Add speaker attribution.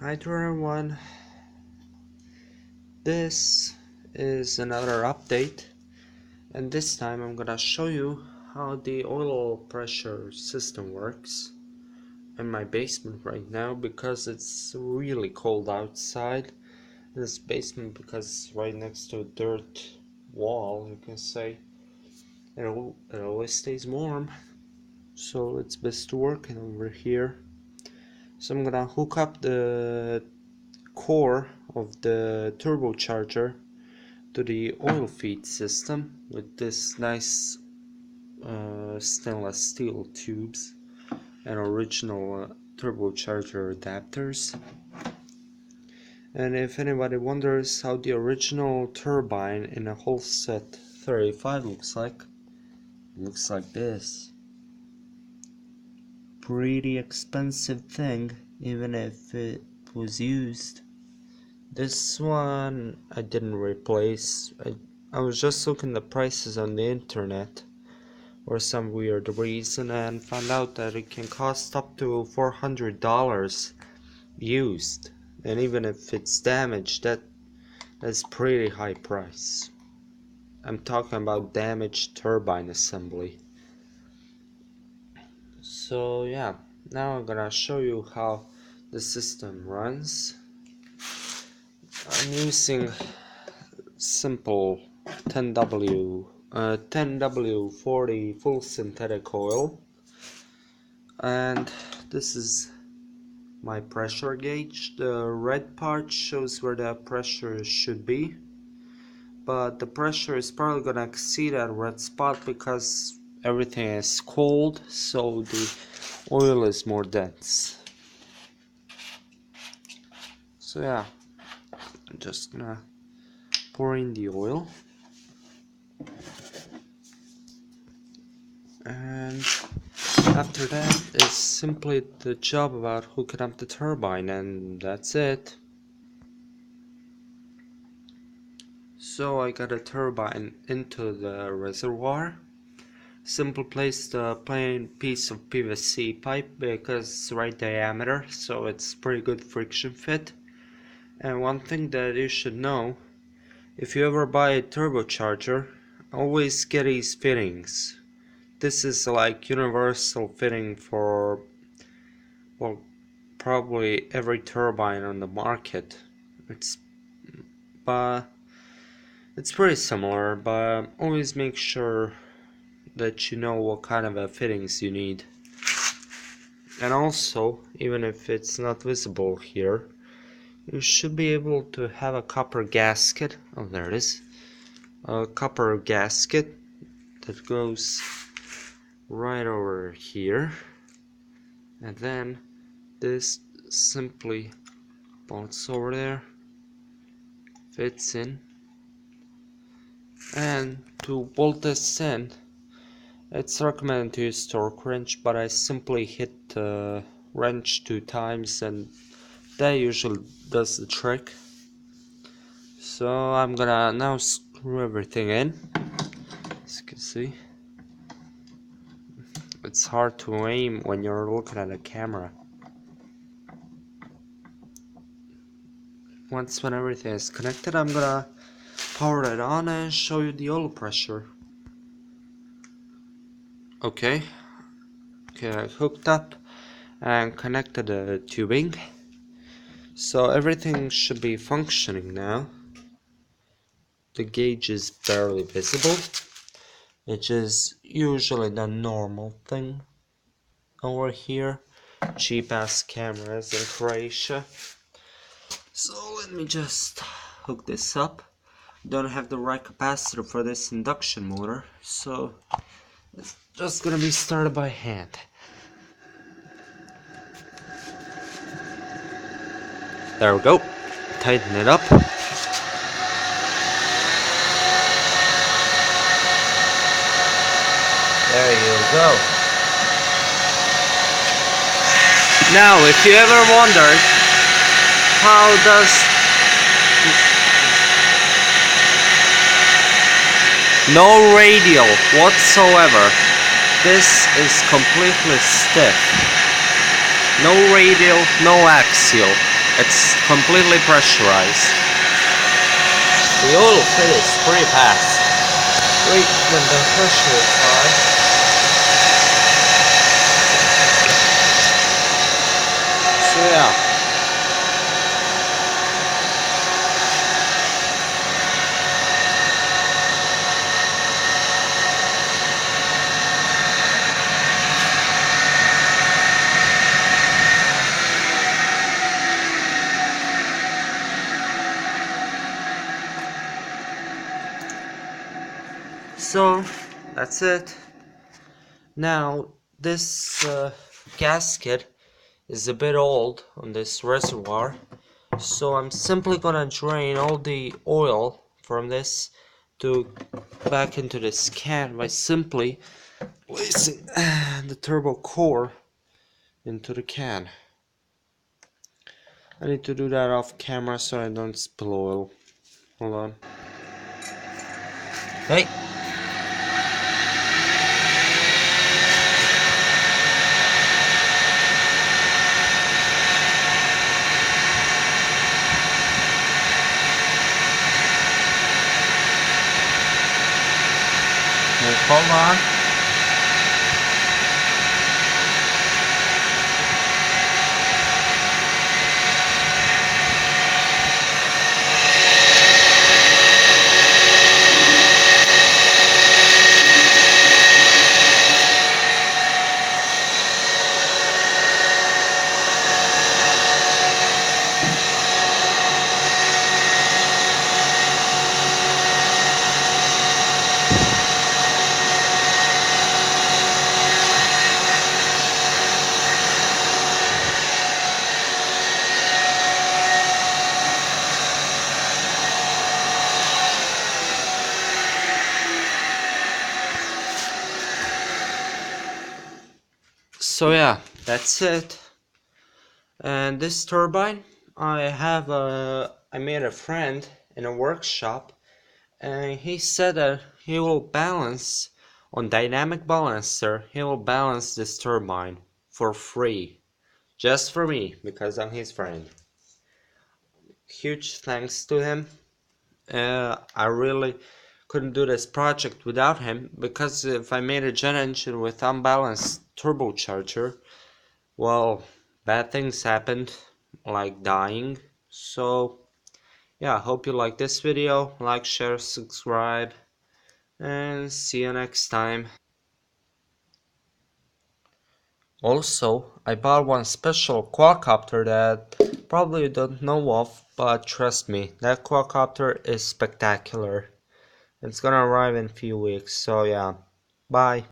Speaker 1: Hi to everyone, this is another update, and this time I'm gonna show you how the oil pressure system works in my basement right now because it's really cold outside. This basement, because it's right next to a dirt wall, you can say it always stays warm, so it's best to work over here. So I'm gonna hook up the core of the turbocharger to the oil feed system with this nice stainless steel tubes and original turbocharger adapters. And if anybody wonders how the original turbine in a Holset 35 looks like, it looks like this. Pretty expensive thing, even if it was used. This one I didn't replace. I was just looking the prices on the internet for some weird reason and found out that it can cost up to $400 used, and even if it's damaged, that's pretty high price. I'm talking about damaged turbine assembly. So yeah, now I'm gonna show you how the system runs. I'm using simple 10W40 full synthetic oil, and this is my pressure gauge. The red part shows where the pressure should be, but the pressure is probably gonna exceed that red spot because everything is cold, so the oil is more dense. So yeah, I'm just gonna pour in the oil, and after that is simply the job about hooking up the turbine, and that's it. So I got a turbine into the reservoir. Simply place the plain piece of PVC pipe because it's right diameter, so it's pretty good friction fit. And one thing that you should know, if you ever buy a turbocharger, always get these fittings. This is like universal fitting for, well, probably every turbine on the market. It's pretty similar, but always make sure that you know what kind of fittings you need. And also, even if it's not visible here, you should be able to have a copper gasket. Oh, there it is. A copper gasket that goes right over here, and then this simply bolts over there, fits in. And to bolt this in, it's recommended to use torque wrench, but I simply hit the wrench 2 times and that usually does the trick. So I'm gonna now screw everything in. As you can see, it's hard to aim when you're looking at a camera. When everything is connected, I'm gonna power it on and show you the oil pressure. Okay, I hooked up and connected the tubing, so everything should be functioning now. The gauge is barely visible, which is usually the normal thing over here. Cheap ass cameras in Croatia. So let me just hook this up. Don't have the right capacitor for this induction motor, so it's just gonna be started by hand. There we go. Tighten it up. There you go. Now, if you ever wondered how does no radial whatsoever, this is completely stiff. No radial, no axial. It's completely pressurized. The oil fills pretty fast. Wait when the pressure is high. So yeah. So that's it. Now this gasket is a bit old on this reservoir, so I'm simply gonna drain all the oil from this back into this can by simply placing the turbo core into the can. I need to do that off camera so I don't spill oil. Hold on. Hey! Hold on. So yeah, that's it. And this turbine, I made a friend in a workshop, and he said that he will balance on Dynamic Balancer. He will balance this turbine for free, just for me, because I'm his friend. Huge thanks to him. I really couldn't do this project without him, because if I made a jet engine with unbalanced turbocharger, well, bad things happened, like dying. So yeah, I hope you like this video. Like, share, subscribe, and see you next time. Also, I bought one special quadcopter that probably you don't know of, but trust me, that quadcopter is spectacular. It's gonna arrive in a few weeks, so yeah, bye.